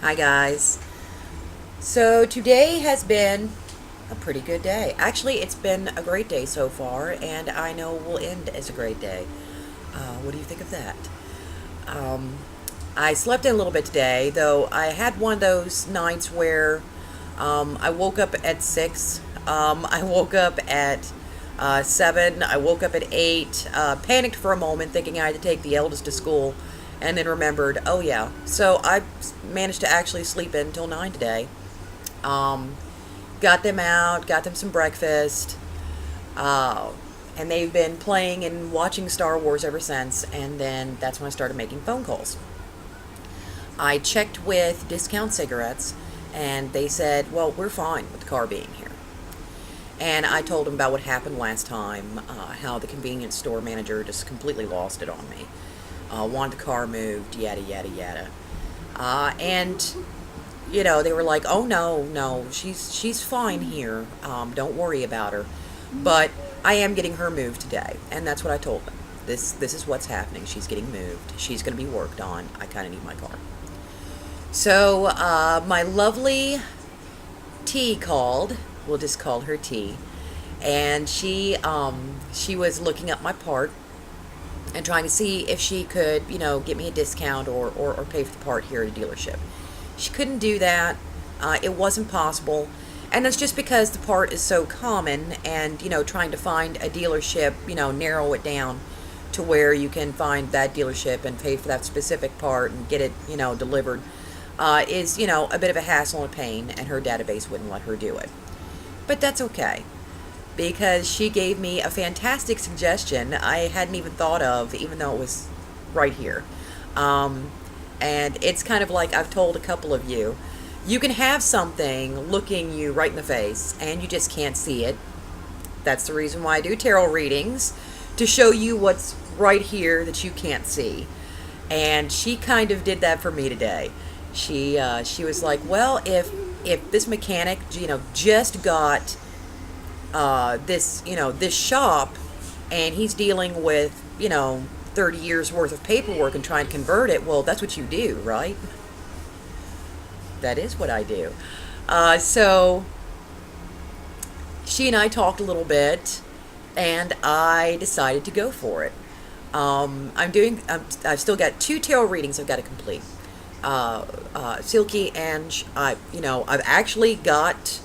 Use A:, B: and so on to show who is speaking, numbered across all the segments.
A: Hi guys. So today has been a pretty good day. Actually, it's been a great day so far, and I know will end as a great day. What do you think of that? Um, I slept in a little bit today, though I had one of those nights where I woke up at 6. I woke up at 7. I woke up at 8. Panicked for a moment, thinking I had to take the eldest to school, and then remembered, oh yeah. So I managed to actually sleep in until 9 today. Um, got them out, got them some breakfast, uh, and they've been playing and watching Star Wars ever since. And then that's when I started making phone calls. I checked with Discount Cigarettes, and they said, well, we're fine with the car being here. And I told them about what happened last time, how the convenience store manager just completely lost it on me. Wanted the car moved, yada, yada, yada. And they were like, "Oh no, no, she's fine here. Don't worry about her." But I am getting her moved today, and that's what I told them. This is what's happening. She's getting moved. She's going to be worked on. I kind of need my car. So my lovely T called. We'll just call her T, and she was looking up my part and trying to see if she could, get me a discount or pay for the part here at a dealership. She couldn't do that. It wasn't possible. And that's just because the part is so common, and, trying to find a dealership, narrow it down to where you can find that dealership and pay for that specific part and get it, delivered, is, a bit of a hassle and a pain, and her database wouldn't let her do it. But that's okay, because she gave me a fantastic suggestion I hadn't even thought of, even though it was right here. And it's kind of like I've told a couple of you. You can have something looking you right in the face, and you just can't see it. That's the reason why I do tarot readings, to show you what's right here that you can't see. And she kind of did that for me today. She was like, well, if this mechanic, just got this shop, and he's dealing with, 30 years worth of paperwork and trying to convert it, well, that's what you do, right? That is what I do. So she and I talked a little bit, and I decided to go for it. I've still got 2 tarot readings I've got to complete. Silky, and I've actually got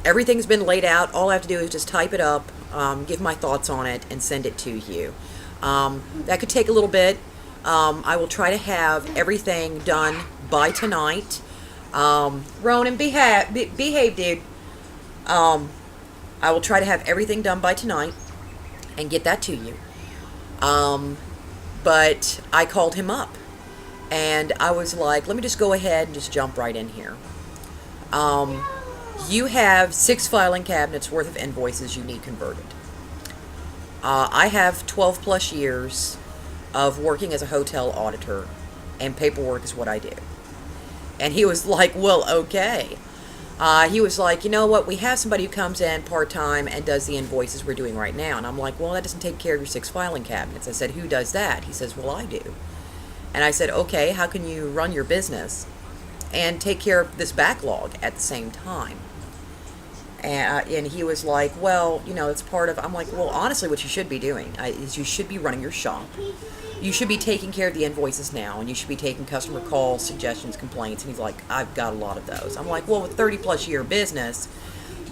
A: everything's been laid out. All I have to do is just type it up, give my thoughts on it, and send it to you. That could take a little bit. I will try to have everything done by tonight. Ronan, behave, dude. I will try to have everything done by tonight and get that to you. But I called him up, and I was like, let me just go ahead and just jump right in here. You have 6 filing cabinets worth of invoices you need converted. I have 12 plus years of working as a hotel auditor, and paperwork is what I do. And he was like, well, okay. He was like, you know what, we have somebody who comes in part-time and does the invoices we're doing right now. And I'm like, well, that doesn't take care of your 6 filing cabinets. I said, who does that? He says, well, I do. And I said, okay, how can you run your business and take care of this backlog at the same time? And he was like, well, it's part of... I'm like, well, honestly, what you should be doing is you should be running your shop. You should be taking care of the invoices now, and you should be taking customer calls, suggestions, complaints. And he's like, I've got a lot of those. I'm like, well, with 30-plus year business,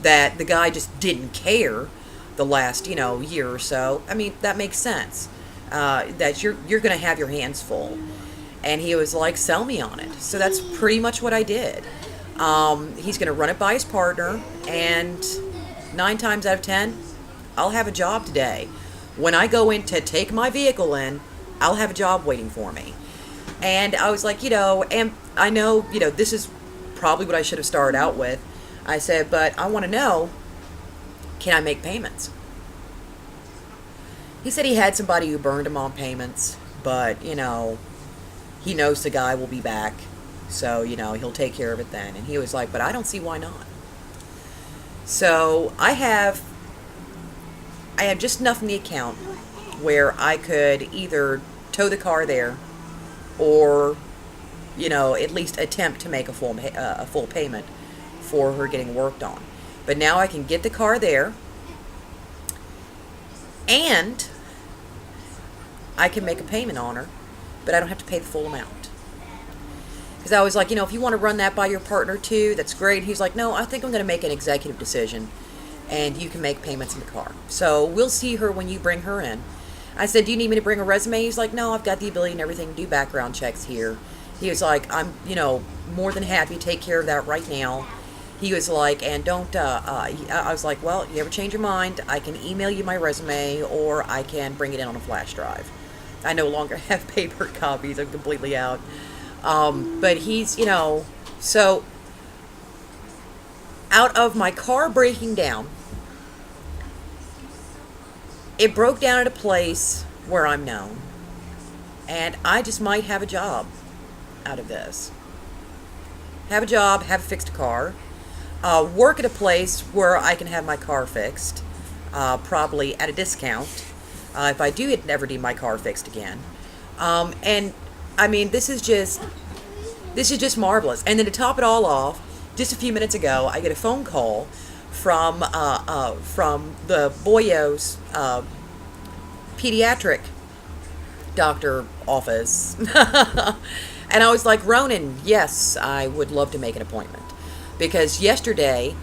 A: that the guy just didn't care the last, year or so, I mean, that makes sense. That you're going to have your hands full. And he was like, sell me on it. So that's pretty much what I did. He's going to run it by his partner, and 9 times out of 10, I'll have a job today. When I go in to take my vehicle in, I'll have a job waiting for me. And I was like, and I know, this is probably what I should have started out with. I said, but I want to know, can I make payments? He said he had somebody who burned him on payments, but, he knows the guy will be back. So, he'll take care of it then. And he was like, but I don't see why not. So, I have just enough in the account where I could either tow the car there or at least attempt to make a full payment for her getting worked on. But now I can get the car there, and I can make a payment on her, but I don't have to pay the full amount. Because I was like, if you want to run that by your partner too, that's great. He's like, no, I think I'm going to make an executive decision, and you can make payments in the car. So we'll see her when you bring her in. I said, do you need me to bring a resume? He's like, no, I've got the ability and everything to do background checks here. He was like, I'm, more than happy to take care of that right now. He was like, and don't, I was like, well, you ever change your mind, I can email you my resume, or I can bring it in on a flash drive. I no longer have paper copies. I'm completely out. But he's, so out of my car breaking down, it broke down at a place where I'm known, and I just might have a job out of this. Have a job, have a fixed car, work at a place where I can have my car fixed, probably at a discount, if I do ever need my car fixed again. And I mean, this is just marvelous. And then to top it all off, just a few minutes ago, I get a phone call from the Boyo's pediatric doctor office. And I was like, Ronan, yes, I would love to make an appointment. Because yesterday,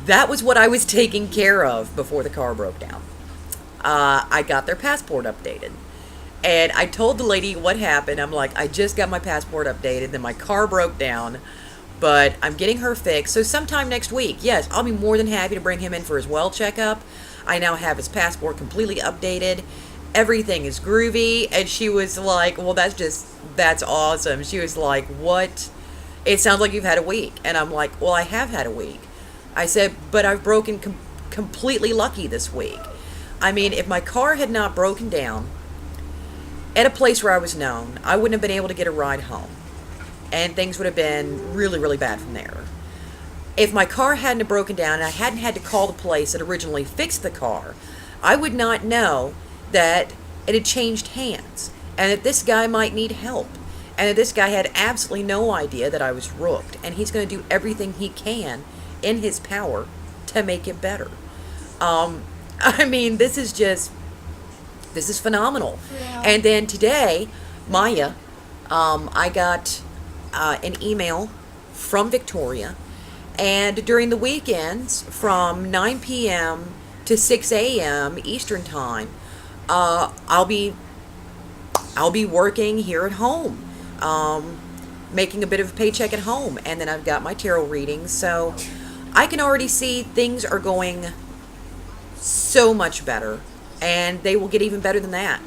A: that was what I was taking care of before the car broke down. I got their passport updated. And I told the lady what happened. I'm like, I just got my passport updated, then my car broke down, but I'm getting her fixed. So sometime next week, yes, I'll be more than happy to bring him in for his well checkup. I now have his passport completely updated. Everything is groovy. And she was like, well, that's awesome. She was like, what? It sounds like you've had a week. And I'm like, well, I have had a week. I said, but I've broken completely lucky this week. I mean, if my car had not broken down at a place where I was known, I wouldn't have been able to get a ride home. And things would have been really, really bad from there. If my car hadn't have broken down and I hadn't had to call the place that originally fixed the car, I would not know that it had changed hands and that this guy might need help. And that this guy had absolutely no idea that I was rooked. And he's going to do everything he can in his power to make it better. I mean, this is phenomenal. Yeah. And then today, Maya, I got an email from Victoria, and during the weekends from 9 p.m. to 6 a.m. Eastern time, I'll be working here at home, making a bit of a paycheck at home, and then I've got my tarot readings, so I can already see things are going so much better. And they will get even better than that.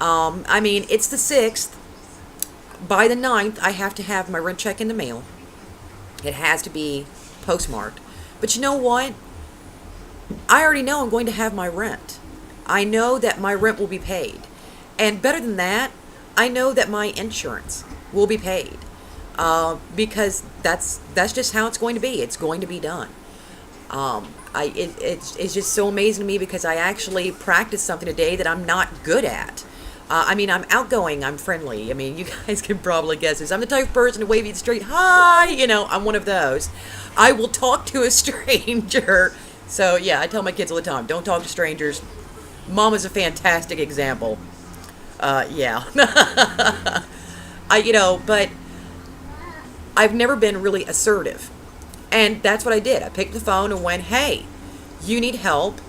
A: I mean, it's the 6th. By the 9th, I have to have my rent check in the mail. It has to be postmarked. But you know what? I already know I'm going to have my rent. I know that my rent will be paid. And better than that, I know that my insurance will be paid. Because that's just how it's going to be. It's going to be done. It's just so amazing to me because I actually practiced something today that I'm not good at. I mean, I'm outgoing, I'm friendly. I mean, you guys can probably guess this. I'm the type of person to wave you the street, hi, I'm one of those. I will talk to a stranger. So, yeah, I tell my kids all the time, don't talk to strangers. Mama's a fantastic example. Yeah. But I've never been really assertive. And that's what I did. I picked the phone and went, hey, you need help,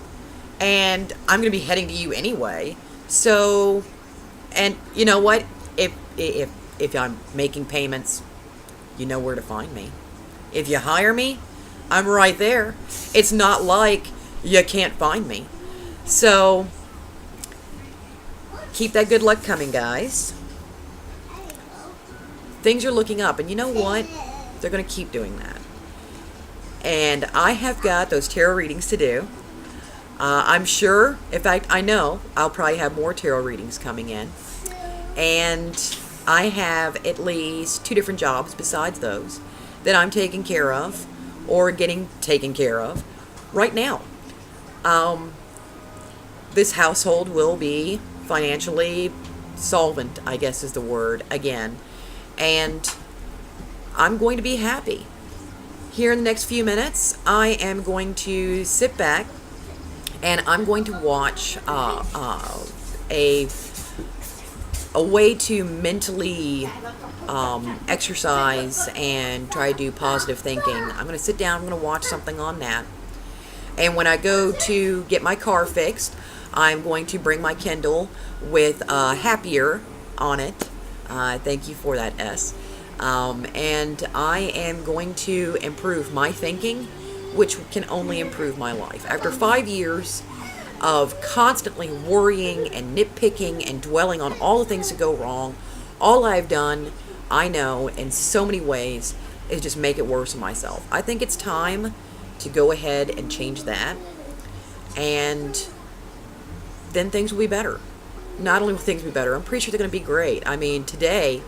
A: and I'm going to be heading to you anyway. So, and you know what? If I'm making payments, you know where to find me. If you hire me, I'm right there. It's not like you can't find me. So, keep that good luck coming, guys. Things are looking up, and you know what? They're going to keep doing that. And I have got those tarot readings to do. I'm sure, in fact, I know I'll probably have more tarot readings coming in. And I have at least 2 different jobs besides those that I'm taking care of or getting taken care of right now. This household will be financially solvent, I guess is the word, again. And I'm going to be happy. Here in the next few minutes, I am going to sit back and I'm going to watch a way to mentally exercise and try to do positive thinking. I'm going to sit down, I'm going to watch something on that. And when I go to get my car fixed, I'm going to bring my Kindle with happier on it. Thank you for that, S. And I am going to improve my thinking, which can only improve my life. After 5 years of constantly worrying and nitpicking and dwelling on all the things that go wrong, all I've done, I know, in so many ways, is just make it worse on myself. I think it's time to go ahead and change that, and then things will be better. Not only will things be better, I'm pretty sure they're going to be great. I mean, today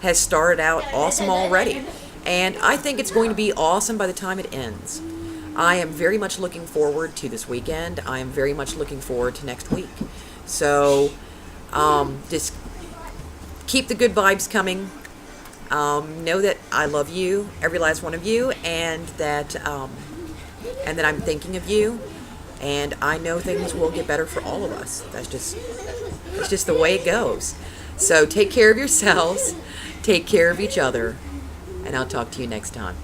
A: has started out awesome already, and I think it's going to be awesome by the time it ends. I am very much looking forward to this weekend. I am very much looking forward to next week. So just keep the good vibes coming. Know that I love you, every last one of you, and that I'm thinking of you, and I know things will get better for all of us. It's just the way it goes. So take care of yourselves, take care of each other, and I'll talk to you next time.